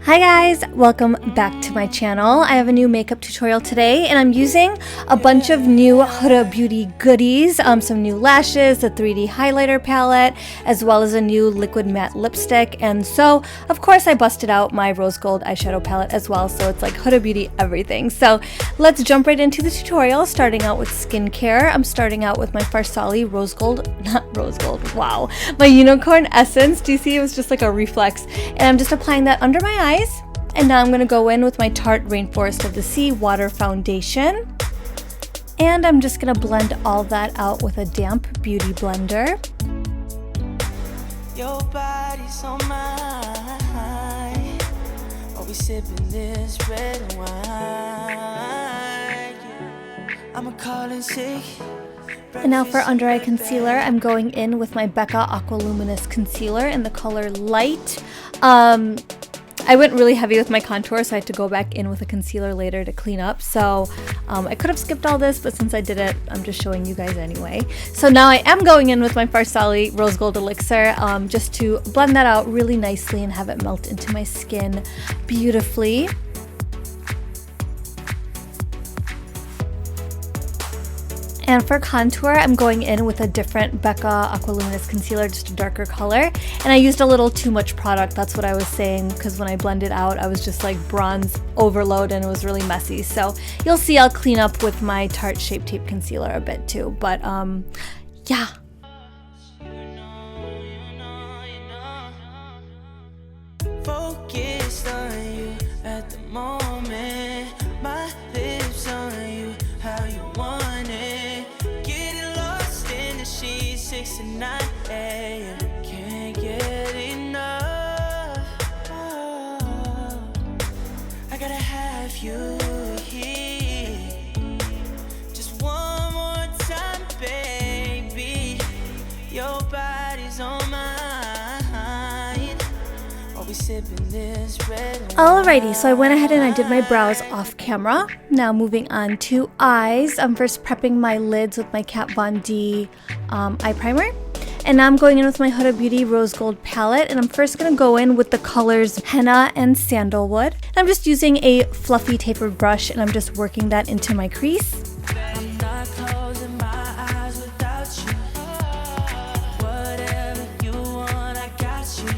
Hi guys, welcome back to my channel. I have a new makeup tutorial today and I'm using a bunch of new Huda Beauty goodies, some new lashes, a 3D highlighter palette, as well as a new liquid matte lipstick. And so, of course, I busted out my rose gold eyeshadow palette as well, so it's like Huda Beauty everything. So let's jump right into the tutorial, starting out with skincare. I'm starting out with my Farsali my unicorn essence. Do you see? It was just like a reflex. And I'm just applying that under my eyes. And now I'm going to go in with my Tarte Rainforest of the Sea Water Foundation. And I'm just going to blend all that out with a damp beauty blender. Your body's on mine. While we sipping this red wine. I'ma call in sick. And now for under eye concealer, I'm going in with my Becca Aqualuminous Concealer in the color Light. I went really heavy with my contour, so I had to go back in with a concealer later to clean up. So I could have skipped all this, but since I did it, I'm just showing you guys anyway. So now I am going in with my Farsali Rose Gold Elixir just to blend that out really nicely and have it melt into my skin beautifully. And for contour, I'm going in with a different Becca Aqualuminous Concealer, just a darker color. And I used a little too much product, that's what I was saying, because when I blended out, I was just like bronze overload and it was really messy. So you'll see I'll clean up with my Tarte Shape Tape Concealer a bit too. But yeah. Focused on you at the moment, my lips on you, how you want it. 6 and 9 a.m. Can't get enough. Oh, I gotta have you here. Just one more time, baby. Your body's on mine. While we sipping this red wine. Alrighty, so I went ahead and I did my brows off camera. Now moving on to eyes. I'm first prepping my lids with my Kat Von D eye primer. And now I'm going in with my Huda Beauty Rose Gold palette. And I'm first going to go in with the colors Henna and Sandalwood. And I'm just using a fluffy tapered brush and I'm just working that into my crease. I'm not closing my eyes without you. Whatever you want, I got you.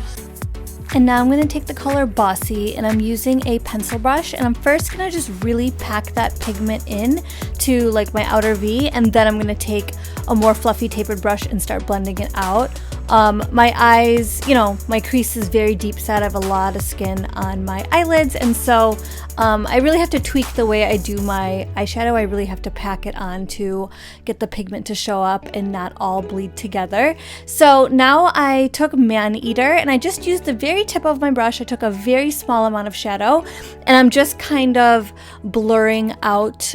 And now I'm going to take the color Bossy and I'm using a pencil brush and I'm first going to just really pack that pigment in to like my outer V, and then I'm going to take a more fluffy tapered brush and start blending it out. My eyes, you know, my crease is very deep set. I have a lot of skin on my eyelids, and so I really have to tweak the way I do my eyeshadow. I really have to pack it on to get the pigment to show up and not all bleed together. So now I took Man Eater and I just used the very tip of my brush. I took a very small amount of shadow and I'm just kind of blurring out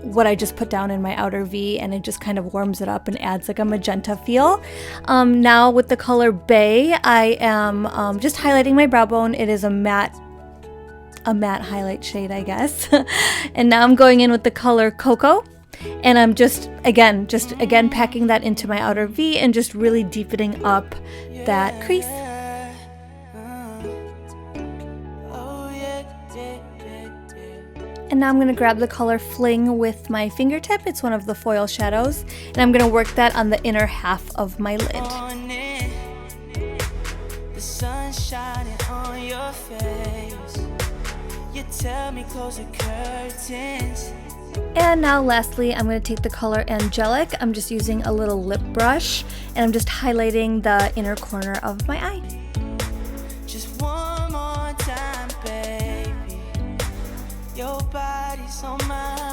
what I just put down in my outer V, and it just kind of warms it up and adds like a magenta feel. Now with the color Bay, I am just highlighting my brow bone. It is a matte highlight shade, I guess. And now I'm going in with the color Cocoa, and I'm just again packing that into my outer V and just really deepening up that crease. And now I'm going to grab the color Fling with my fingertip. It's one of the foil shadows. And I'm going to work that on the inner half of my lid. The sun shining on your face. You tell me close the curtains. And now lastly, I'm going to take the color Angelic. I'm just using a little lip brush. And I'm just highlighting the inner corner of my eye. Just one more time, baby. Your body's on mine.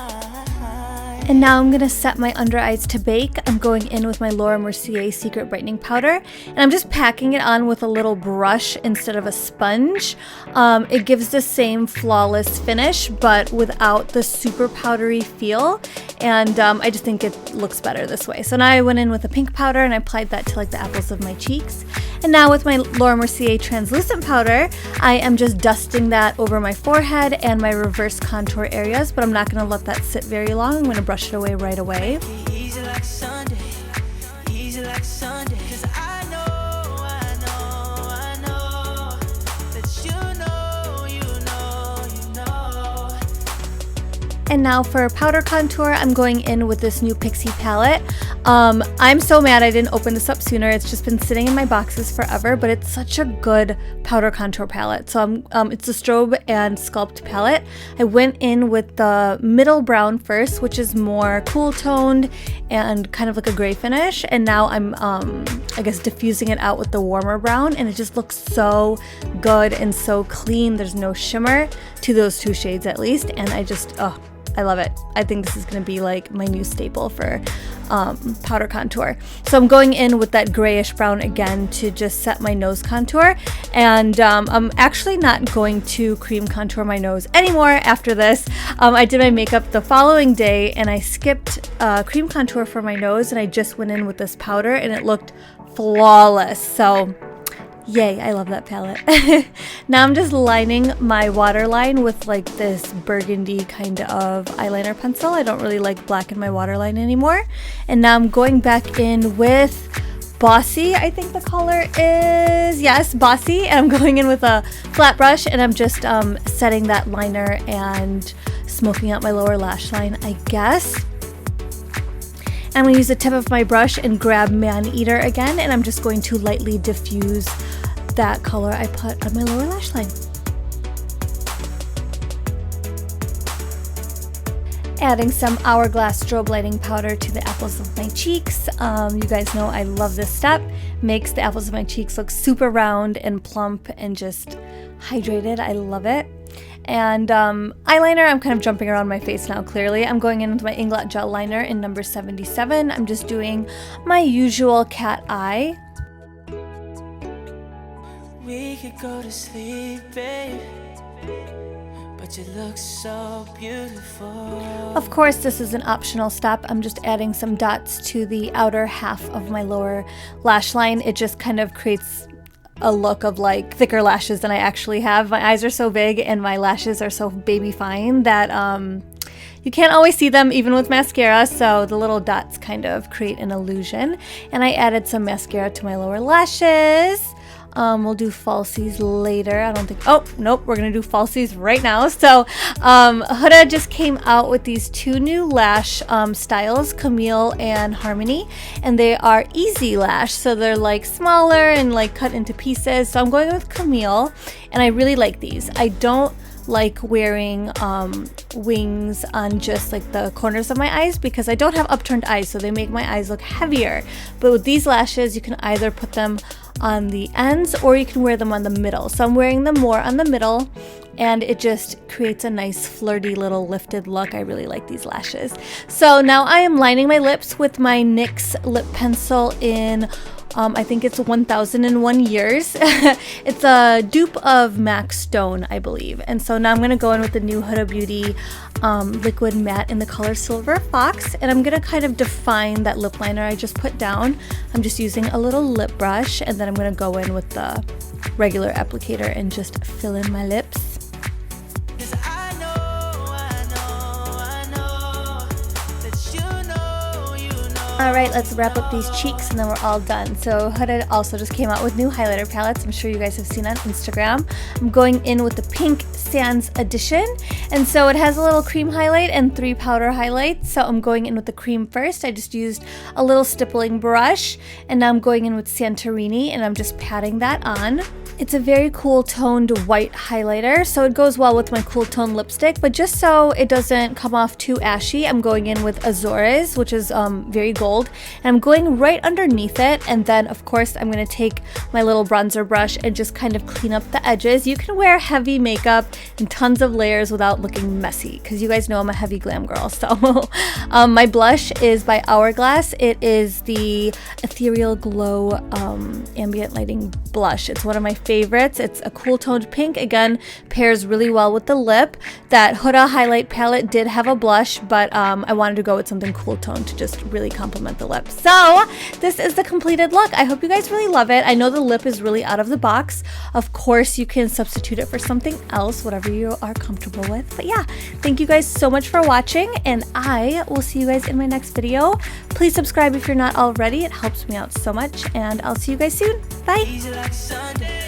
And now I'm going to set my under eyes to bake. I'm going in with my Laura Mercier Secret Brightening Powder. And I'm just packing it on with a little brush instead of a sponge. It gives the same flawless finish, but without the super powdery feel. And I just think it looks better this way. So now I went in with a pink powder and I applied that to like the apples of my cheeks. And now with my Laura Mercier translucent powder, I am just dusting that over my forehead and my reverse contour areas, but I'm not going to let that sit very long. I'm going to brush it away right away. Easy like Sunday, easy like Sunday, 'cause I know that you know And now for powder contour, I'm going in with this new Pixie palette. I'm so mad I didn't open this up sooner. It's just been sitting in my boxes forever, but it's such a good powder contour palette. So it's a strobe and sculpt palette. I went in with the middle brown first, which is more cool toned and kind of like a gray finish. And now I'm, I guess, diffusing it out with the warmer brown, and it just looks so good and so clean. There's no shimmer to those two shades at least, and I love it. I think this is going to be like my new staple for powder contour. So I'm going in with that grayish brown again to just set my nose contour, and I'm actually not going to cream contour my nose anymore after this. I did my makeup the following day and I skipped cream contour for my nose, and I just went in with this powder and it looked flawless. So yay, I love that palette. Now I'm just lining my waterline with like this burgundy kind of eyeliner pencil. I don't really like black in my waterline anymore. And now I'm going back in with Bossy, I think the color is, yes, Bossy. And I'm going in with a flat brush, and I'm just setting that liner and smoking out my lower lash line, I guess. I'm going to use the tip of my brush and grab Man Eater again, and I'm just going to lightly diffuse that color I put on my lower lash line. Adding some Hourglass strobe lighting powder to the apples of my cheeks. You guys know I love this step. Makes the apples of my cheeks look super round and plump and just hydrated. I love it. And eyeliner, I'm kind of jumping around my face now, clearly. I'm going in with my Inglot gel liner in number 77. I'm just doing my usual cat eye. We could go to sleep, babe, but you look so beautiful. Of course, this is an optional step. I'm just adding some dots to the outer half of my lower lash line. It just kind of creates a look of like thicker lashes than I actually have. My eyes are so big and my lashes are so baby fine that you can't always see them even with mascara, so the little dots kind of create an illusion. And I added some mascara to my lower lashes. We'll do falsies later. I don't think, oh, nope, we're gonna do falsies right now. So Huda just came out with these two new lash styles, Camille and Harmony, and they are easy lash, so they're like smaller and like cut into pieces. So I'm going with Camille, and I really like these. I don't like wearing wings on just like the corners of my eyes because I don't have upturned eyes, so they make my eyes look heavier. But with these lashes, you can either put them on the ends or you can wear them on the middle. So I'm wearing them more on the middle, and it just creates a nice flirty little lifted look. I really like these lashes. So now I am lining my lips with my NYX lip pencil in I think it's 1001 Years. It's a dupe of MAC Stone, I believe. And so now I'm going to go in with the new Huda Beauty liquid matte in the color Silver Fox, and I'm going to kind of define that lip liner I just put down. I'm just using a little lip brush, and then I'm going to go in with the regular applicator and just fill in my lips. Alright, let's wrap up these cheeks and then we're all done. So Huda also just came out with new highlighter palettes. I'm sure you guys have seen on Instagram. I'm going in with the Pink Sands Edition. And so it has a little cream highlight and 3 powder highlights. So I'm going in with the cream first. I just used a little stippling brush. And now I'm going in with Santorini, and I'm just patting that on. It's a very cool toned white highlighter, so it goes well with my cool tone lipstick, but just so it doesn't come off too ashy, I'm going in with Azores, which is very gold, and I'm going right underneath it. And then of course I'm going to take my little bronzer brush and just kind of clean up the edges. You can wear heavy makeup and tons of layers without looking messy, because you guys know I'm a heavy glam girl. So my blush is by Hourglass. It is the Ethereal Glow ambient lighting blush. It's one of my favorites. It's a cool toned pink. Again, pairs really well with the lip. That Huda highlight palette did have a blush, but I wanted to go with something cool toned to just really complement the lip. So this is the completed look. I hope you guys really love it. I know the lip is really out of the box. Of course, you can substitute it for something else, whatever you are comfortable with. But yeah, thank you guys so much for watching, and I will see you guys in my next video. Please subscribe if you're not already. It helps me out so much, and I'll see you guys soon. Bye. Easy like Sunday.